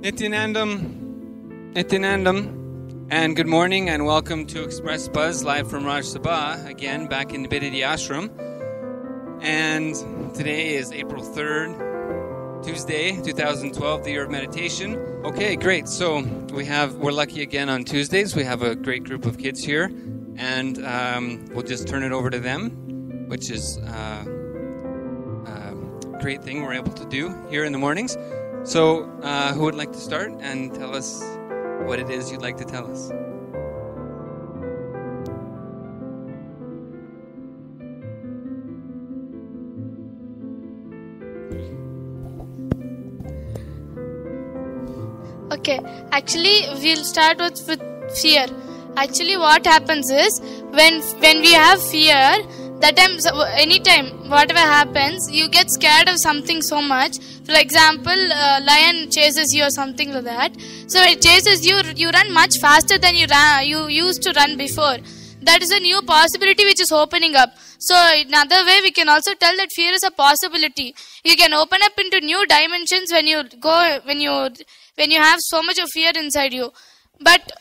Nityanandam, and good morning and welcome to Express Buzz live from Raj Sabha, again back in the Bididi Ashram. And today is April 3rd, Tuesday, 2012, the year of meditation. Okay, great. So we're lucky again on Tuesdays. We have a great group of kids here, and we'll just turn it over to them, which is a great thing we're able to do here in the mornings. So, who would like to start and tell us what it is you'd like to tell us? Okay, actually we'll start with fear. Actually what happens is, when we have fear, that time, anytime, whatever happens, you get scared of something so much. For example, lion chases you or something like that. So it chases you, you run much faster than you used to run before. That is a new possibility which is opening up. So in another way, we can also tell that fear is a possibility. You can open up into new dimensions when you have so much of fear inside you. But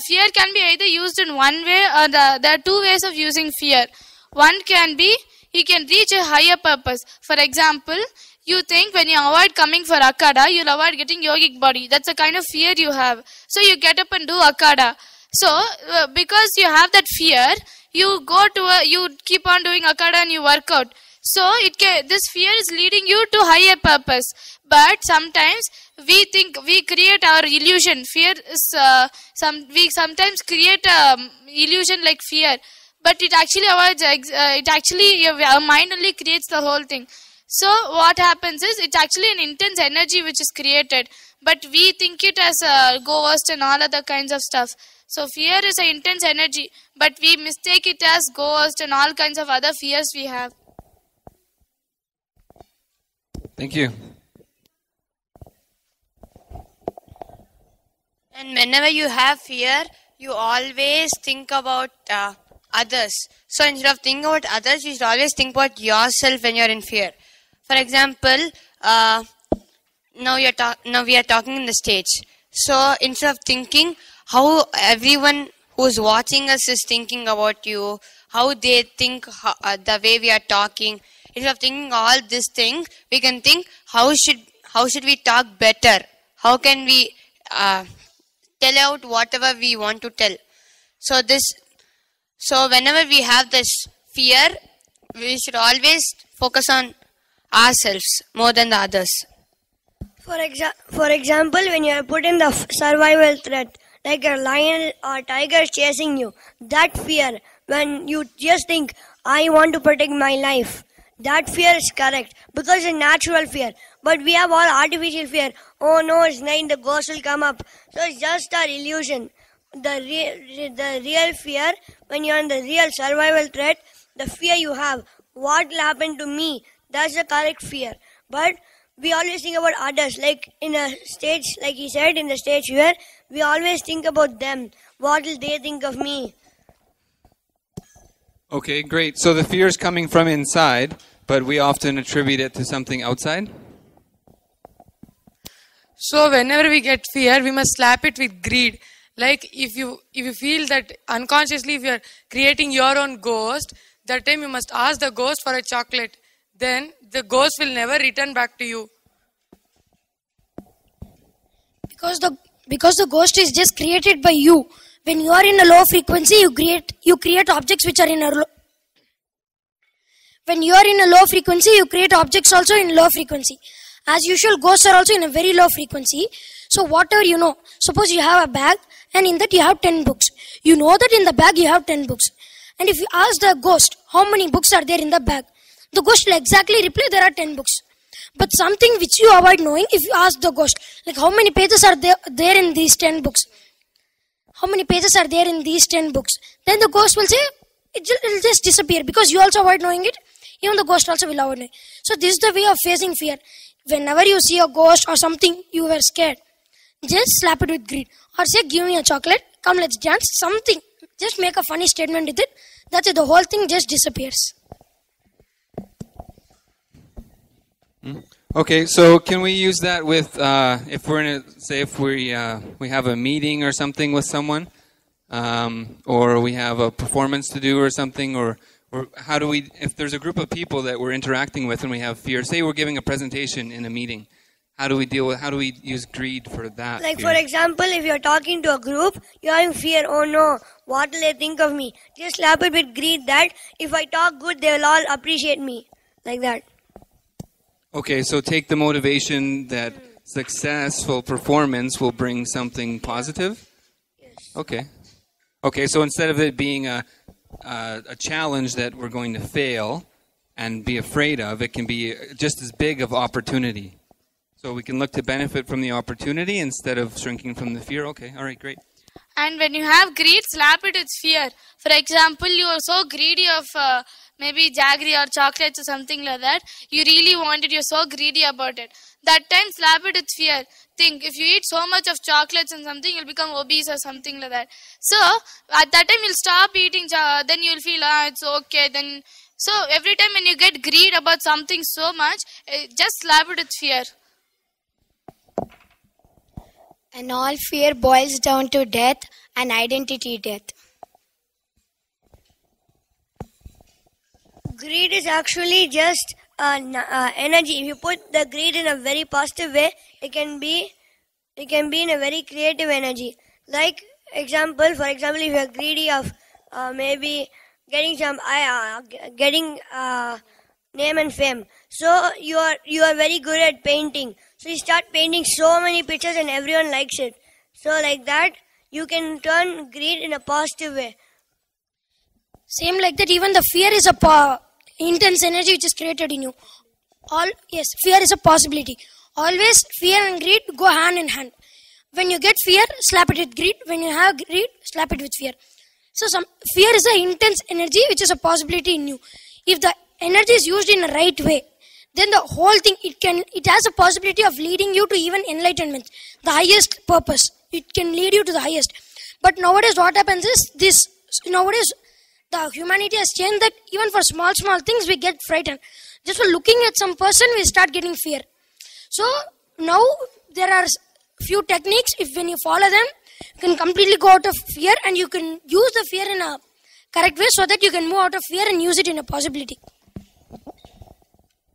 fear can be either used in one way or there are two ways of using fear. One can be, you can reach a higher purpose. For example, you think when you avoid coming for Akada, you'll avoid getting yogic body. That's the kind of fear you have. So you get up and do Akada. So because you have that fear, you keep on doing Akada and you work out. So this fear is leading you to higher purpose. But sometimes we create our illusion. Fear is we sometimes create illusion like fear. But it actually avoids, our mind only creates the whole thing. So what happens is, it's actually an intense energy which is created. But we think it as a ghost and all other kinds of stuff. So fear is an intense energy, but we mistake it as ghost and all kinds of other fears we have. Thank you. And whenever you have fear, you always think about others. So instead of thinking about others, you should always think about yourself when you're in fear. For example, now we are talking in the stage. So instead of thinking how everyone who's watching us is thinking about you, how they think the way we are talking, instead of thinking all these things, we can think how should we talk better? How can we tell out whatever we want to tell? So whenever we have this fear, we should always focus on ourselves more than the others. For example, when you are put in the survival threat, like a lion or tiger chasing you, that fear, when you just think, I want to protect my life, that fear is correct because it's a natural fear. But we have all artificial fear. Oh no, it's night, the ghost will come up. So it's just our illusion. The real fear, when you're in the real survival threat, the fear you have, what will happen to me, that's the correct fear. But we always think about others, like in a stage, like he said, in the stage where we always think about them. What will they think of me? Okay, great. So the fear is coming from inside, but we often attribute it to something outside? So whenever we get fear, we must slap it with greed. Like if you feel that unconsciously if you are creating your own ghost, that time you must ask the ghost for a chocolate. Then the ghost will never return back to you. Because the ghost is just created by you. When you are in a low frequency, you create objects which are in a low. When you are in a low frequency, you create objects also in low frequency. As usual, ghosts are also in a very low frequency. So whatever you know, suppose you have a bag and in that you have 10 books. You know that in the bag you have 10 books. And if you ask the ghost, how many books are there in the bag? The ghost will exactly reply, there are 10 books. But something which you avoid knowing, if you ask the ghost, like how many pages are there in these 10 books? How many pages are there in these 10 books? Then the ghost will say, it will just disappear because you also avoid knowing it. Even the ghost also will avoid knowing. So this is the way of facing fear. Whenever you see a ghost or something, you were scared. Just slap it with greed. Or say, give me a chocolate, come let's dance, something. Just make a funny statement with it. That's it, the whole thing just disappears. Okay, so can we use that with if we're in a, say if we have a meeting or something with someone, or we have a performance to do or something, or how do we, if there's a group of people that we're interacting with and we have fear, say we're giving a presentation in a meeting, how do we use greed for that? Like, fear? for example, if you're talking to a group, you're having fear, oh no, what will they think of me? Just slap it with greed that if I talk good, they will all appreciate me. Like that. Okay, so take the motivation that successful performance will bring something positive? Yes. Okay. Okay, so instead of it being a challenge that we're going to fail and be afraid of, it can be just as big of opportunity. So we can look to benefit from the opportunity instead of shrinking from the fear. Okay, all right, great. And when you have greed, slap it with fear. For example, you are so greedy of maybe jaggery or chocolates or something like that. You really want it. You're so greedy about it. That time, slap it with fear. Think, if you eat so much of chocolates and something, you'll become obese or something like that. So, at that time, you'll stop eating. Then you'll feel, it's okay. Then, so every time when you get greed about something so much, just slap it with fear. And all fear boils down to death and identity death. Greed is actually just energy. If you put the greed in a very positive way, it can be in a very creative energy. Like for example, if you're greedy of maybe getting some name and fame, so you are very good at painting. So you start painting so many pictures and everyone likes it. So like that, you can turn greed in a positive way. Same like that, even the fear is a intense energy which is created in you. Fear is a possibility. Always fear and greed go hand in hand. When you get fear, slap it with greed. When you have greed, slap it with fear. So fear is an intense energy which is a possibility in you. If the energy is used in the right way, then the whole thing, it has a possibility of leading you to even enlightenment, the highest purpose. It can lead you to the highest. But nowadays what happens is nowadays the humanity has changed that even for small things we get frightened. Just for looking at some person we start getting fear. So now there are few techniques, when you follow them, you can completely go out of fear and you can use the fear in a correct way so that you can move out of fear and use it in a possibility.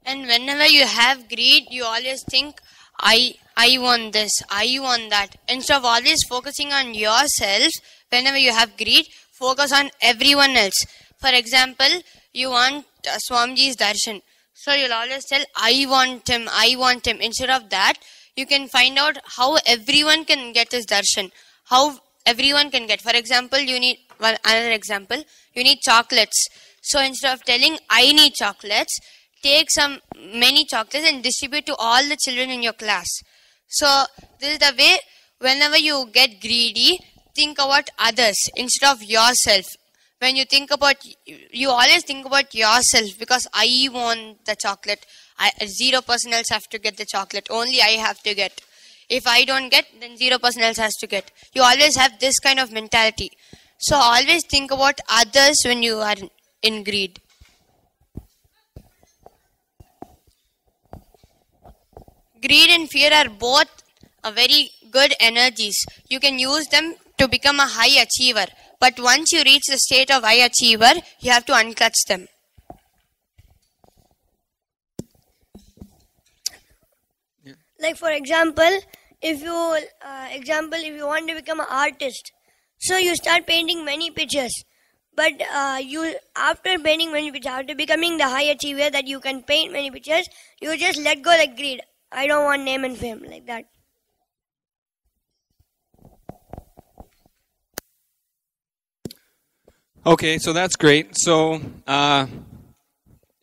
And whenever you have greed, you always think, I want this, I want that. Instead of always focusing on yourself, whenever you have greed, focus on everyone else. For example, you want Swamiji's darshan. So you'll always tell, I want him. Instead of that, you can find out how everyone can get his darshan. How everyone can get. For example, you need, another example, you need chocolates. So instead of telling, I need chocolates, take many chocolates and distribute to all the children in your class. So this is the way, whenever you get greedy, think about others instead of yourself. When you think about, you always think about yourself, because I want the chocolate. 0% else have to get the chocolate. Only I have to get. If I don't get, then 0% else has to get. You always have this kind of mentality. So always think about others when you are in greed. Greed and fear are both very good energies. You can use them to become a high achiever. But once you reach the state of high achiever, you have to unclutch them. Like for example, if you want to become an artist, so you start painting many pictures. But after painting many pictures, after becoming the high achiever that you can paint many pictures, you just let go like greed. I don't want name and fame, like that. Okay, so that's great. So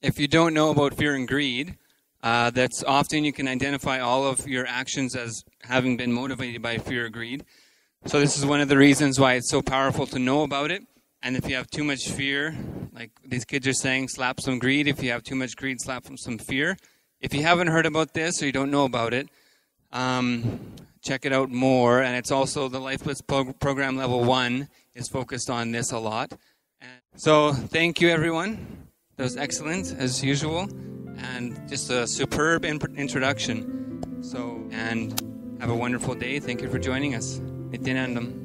if you don't know about fear and greed, that's often you can identify all of your actions as having been motivated by fear or greed. So this is one of the reasons why it's so powerful to know about it. And if you have too much fear, like these kids are saying, slap some greed. If you have too much greed, slap some fear. If you haven't heard about this or you don't know about it, check it out more. And it's also the Life Blitz program level 1 is focused on this a lot. So thank you, everyone. That was excellent, as usual. and just a superb introduction. So, and have a wonderful day. Thank you for joining us. Nityanandam.